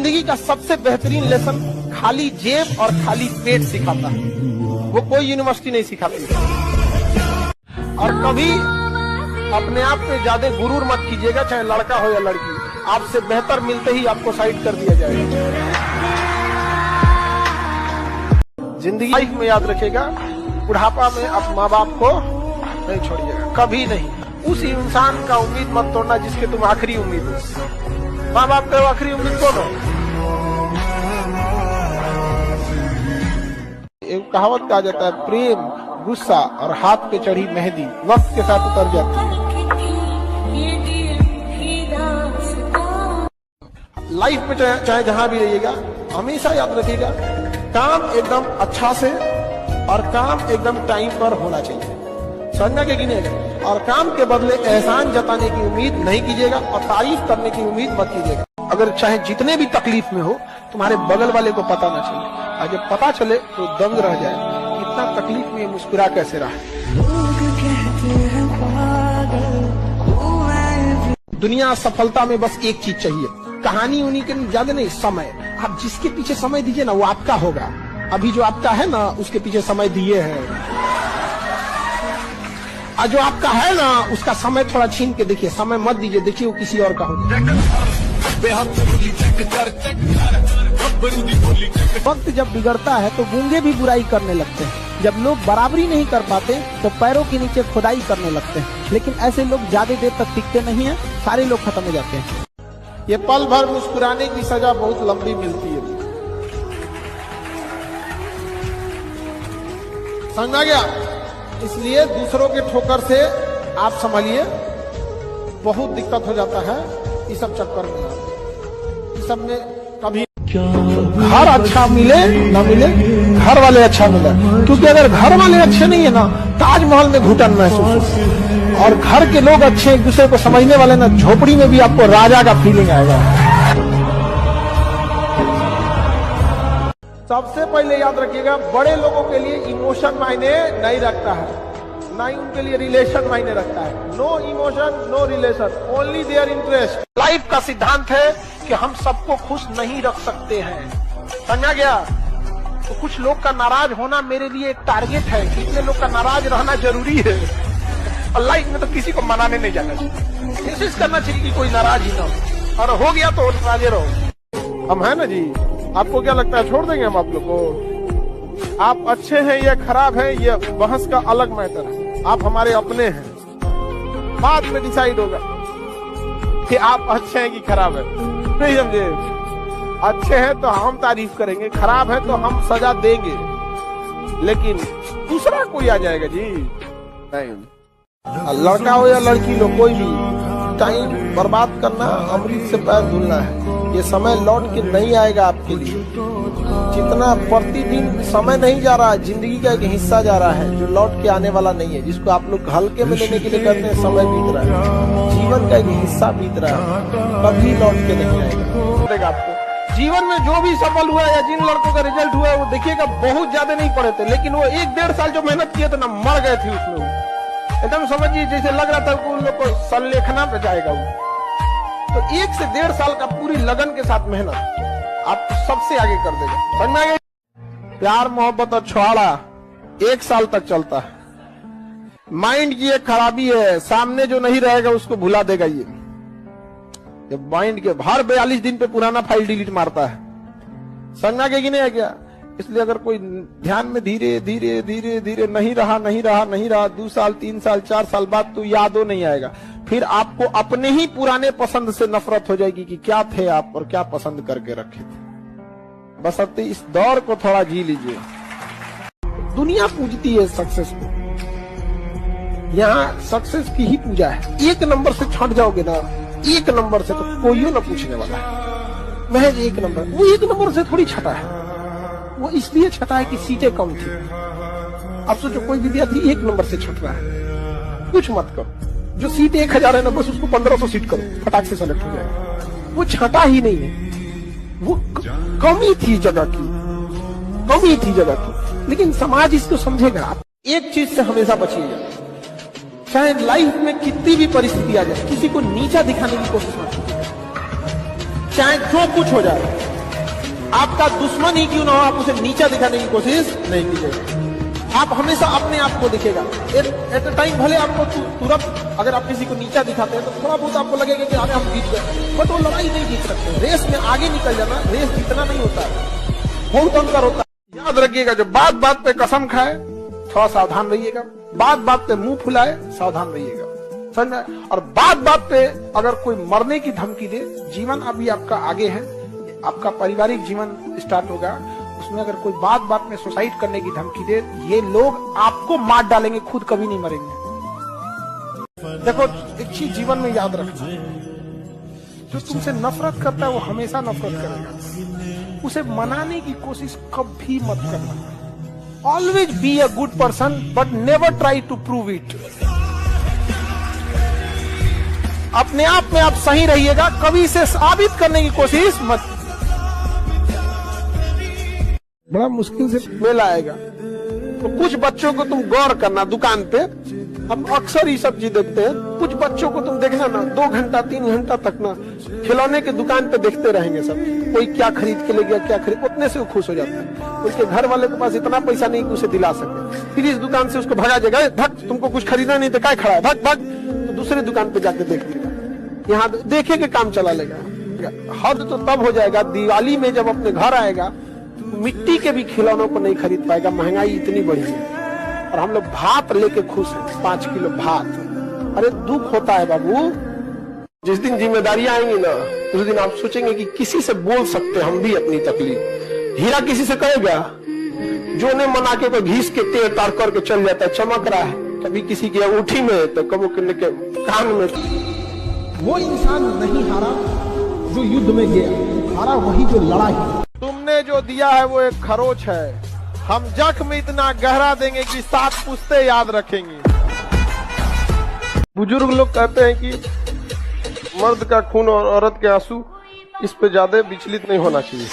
जिंदगी का सबसे बेहतरीन लेसन खाली जेब और खाली पेट सिखाता है, वो कोई यूनिवर्सिटी नहीं सिखाती। और कभी अपने आप पे ज्यादा गुरूर मत कीजिएगा, चाहे लड़का हो या लड़की, आपसे बेहतर मिलते ही आपको साइड कर दिया जाएगा। जिंदगी लाइफ में याद रखिएगा, बुढ़ापा में आप माँ बाप को नहीं छोड़िएगा, कभी नहीं। उस इंसान का उम्मीद मत तोड़ना जिसके तुम आखिरी उम्मीद हो। माँ बाप का आखिरी उम्मीद कौन हो? एक कहावत कहा जाता है, प्रेम, गुस्सा और हाथ पे चढ़ी मेहंदी वक्त के साथ उतर जाती है। लाइफ में चाहे जहां भी रहिएगा, हमेशा याद रखिएगा, काम एकदम अच्छा से और काम एकदम टाइम पर होना चाहिए, समझना के गिनेगा। और काम के बदले एहसान जताने की उम्मीद नहीं कीजिएगा और तारीफ करने की उम्मीद मत कीजिएगा। अगर चाहे जितने भी तकलीफ में हो, तुम्हारे बगल वाले को पता ना चले, और जब पता चले तो दंग रह जाए, इतना तकलीफ में मुस्कुरा कैसे रहा। दुनिया सफलता में बस एक चीज चाहिए, कहानी उन्हीं के ज्यादा नहीं, समय। आप जिसके पीछे समय दीजिए ना, वो आपका होगा। अभी जो आपका है ना, उसके पीछे समय दिए हैं, और जो आपका है ना, उसका समय थोड़ा छीन के देखिए, समय मत दीजिए, देखिए वो किसी और का होगा। वक्त जब बिगड़ता है तो गूंगे भी बुराई करने लगते हैं। जब लोग बराबरी नहीं कर पाते तो पैरों के नीचे खुदाई करने लगते हैं। लेकिन ऐसे लोग ज्यादा देर तक टिकते नहीं हैं, सारे लोग खत्म हो जाते हैं। ये पल भर मुस्कुराने की सजा बहुत लंबी मिलती है, समझा गया? इसलिए दूसरों के ठोकर से आप संभालिए, बहुत दिक्कत हो जाता है इस सब चक्कर में। इस सब में कभी घर अच्छा मिले ना मिले, घर वाले अच्छा मिले, क्योंकि अगर घर वाले अच्छे नहीं है ना, ताजमहल में घुटन महसूस, और घर के लोग अच्छे, एक दूसरे को समझने वाले ना, झोपड़ी में भी आपको राजा का फीलिंग आएगा। सबसे पहले याद रखिएगा, बड़े लोगों के लिए इमोशन मायने नहीं रखता है, ना ही उनके लिए रिलेशन मायने रखता है। No emotion, no relation, only their interest. Life का सिद्धांत है कि हम सबको खुश नहीं रख सकते हैं, समझा गया? तो कुछ लोग का नाराज होना मेरे लिए एक टारगेट है, कितने लोग का नाराज रहना जरूरी है। और लाइफ में तो किसी को मनाने नहीं जाना चाहिए, कोशिश करना चाहिए कि कोई नाराज ही ना हो, और हो गया तो नाराज रहो। हम है ना जी, आपको क्या लगता है छोड़ देंगे हम आप लोग को? आप अच्छे हैं या खराब हैं, ये बहस का अलग मैटर है। आप हमारे अपने हैं, बाद में डिसाइड होगा कि आप अच्छे हैं कि खराब है, नहीं समझे? अच्छे हैं तो हम तारीफ करेंगे, खराब है तो हम सजा देंगे, लेकिन दूसरा कोई आ जाएगा जी नहीं। लड़का हो या लड़की हो, कोई भी टाइम बर्बाद करना अमृत से पैर धुलना है। ये समय लौट के नहीं आएगा आपके लिए। जितना प्रतिदिन समय नहीं जा रहा, जिंदगी का एक हिस्सा जा रहा है जो लौट के आने वाला नहीं है, जिसको आप लोग हल्के में लेने के लिए कहते हैं समय बीत रहा है। जीवन का एक हिस्सा बीत रहा है, कभी लौट के नहीं आएगा। आपको जीवन में जो भी सफल हुआ या जिन लड़कों का रिजल्ट हुआ है, वो देखिएगा बहुत ज्यादा नहीं पढ़े थे, लेकिन वो 1-1.5 साल जो मेहनत किए थे ना, मर गए थे उसमें। एकदम समझिए जैसे लग रहा था उन लोग को संलेखना पे जाएगा वो। तो 1 से 1.5 साल का पूरी लगन के साथ मेहनत आपको सबसे आगे कर देगा, समझ में आ गया? प्यार मोहब्बत और छुआड़ा 1 साल तक चलता है। माइंड की एक खराबी है, सामने जो नहीं रहेगा उसको भुला देगा ये माइंड के हर 42 दिन पे पुराना फाइल डिलीट मारता है, समझ में आ गया कि नहीं आ गया? इसलिए अगर कोई ध्यान में धीरे धीरे धीरे धीरे नहीं रहा 2 साल 3 साल 4 साल बाद तो यादों नहीं आएगा। फिर आपको अपने ही पुराने पसंद से नफरत हो जाएगी कि क्या थे आप और क्या पसंद करके रखे थे। बस अब इस दौर को थोड़ा जी लीजिए। दुनिया पूजती है सक्सेस को, यहाँ सक्सेस की ही पूजा है। 1 नंबर से छट जाओगे ना, 1 नंबर से, तो कोई ना पूछने वाला है। महज 1 नंबर, वो 1 नंबर से थोड़ी छटा है, वो इसलिए छटा है कि सीटें कम थी। अब सोचो कोई विद्यार्थी 1 नंबर से छट रहा है, कुछ मत करो, जो सीट 1000 है ना, बस उसको 1500 सीट करो, फटाक से सेलेक्ट हो जाएगा। वो छटा ही नहीं है, वो कमी थी जगह की, कमी थी जगह की, लेकिन समाज इसको समझेगा। एक चीज से हमेशा बचिएगा, चाहे लाइफ में कितनी भी परिस्थिति आ जाए, किसी को नीचा दिखाने की कोशिश मत कीजिए, चाहे जो कुछ हो जाए। आपका दुश्मन ही क्यों ना हो, आप उसे नीचा दिखाने की कोशिश नहीं कीजिएगा। आप हमेशा अपने आप को दिखेगा। एट अ टाइम भले आपको तुरंत अगर आप किसी को नीचा दिखाते हैं तो थोड़ा बहुत आपको लगेगा कि अरे हम जीत गए, बट वो लड़ाई नहीं जीत सकते। रेस में आगे निकल जाना, रेस जीतना नहीं होता है, बहुत अंतर होता है। याद रखिएगा, जो बात बात पे कसम खाए थोड़ा सावधान रहिएगा, बात बात पे मुंह फुलाए सावधान रहिएगा, समझ में। और बात बात पे अगर कोई मरने की धमकी दे, जीवन अभी आपका आगे है, आपका पारिवारिक जीवन स्टार्ट होगा, उसमें अगर कोई बात बात में सुसाइड करने की धमकी दे, ये लोग आपको मार डालेंगे, खुद कभी नहीं मरेंगे। देखो, एक चीज जीवन में याद रखना, जो तुमसे नफरत करता है वो हमेशा नफरत करेगा, उसे मनाने की कोशिश कभी मत करना। Always be a good person but never try to prove it. अपने आप में आप सही रहिएगा, कभी इसे साबित करने की कोशिश मत। बड़ा मुश्किल से मेल आएगा, तो कुछ बच्चों को तुम गौर करना, दुकान पे हम अक्सर ये सब चीज देखते हैं, कुछ बच्चों को तुम देखना ना 2 घंटा 3 घंटा तक ना खिलौने के दुकान पे देखते रहेंगे सब, कोई क्या खरीद के ले गया, क्या खरीद, उतने से वो खुश हो जाता है। उसके घर वाले के पास इतना पैसा नहीं कि उसे दिला सके, फिर इस दुकान से उसको भगा देगा, भग तुमको कुछ खरीदना नहीं तो क्या खड़ा है, भग भग, तो दूसरे दुकान पे जाके देख लेगा, यहाँ देखे के काम चला लेगा। हद तो तब हो जाएगा, दिवाली में जब अपने घर आएगा मिट्टी के भी खिलौनों को नहीं खरीद पाएगा, महंगाई इतनी बढ़ी है। और हम लोग भात लेके खुश हैं, 5 किलो भात। अरे दुख होता है बाबू, जिस दिन जिम्मेदारियां आएंगी ना, उस दिन आप सोचेंगे कि किसी से बोल सकते हम भी अपनी तकलीफ। हीरा किसी से कहेगा, जो ने मना के घीस के तेल तार करके चल जाता है, चमक रहा है, कभी किसी की अंगूठी में तो कभी के कान में। वो इंसान नहीं हारा जो युद्ध में गया, हारा वही जो लड़ा है। तुमने जो दिया है वो एक खरोच है, हम जख्म इतना गहरा देंगे कि 7 पुश्ते याद रखेंगे। बुजुर्ग लोग कहते हैं कि मर्द का खून और औरत के आंसू, इस पे ज्यादा विचलित नहीं होना चाहिए।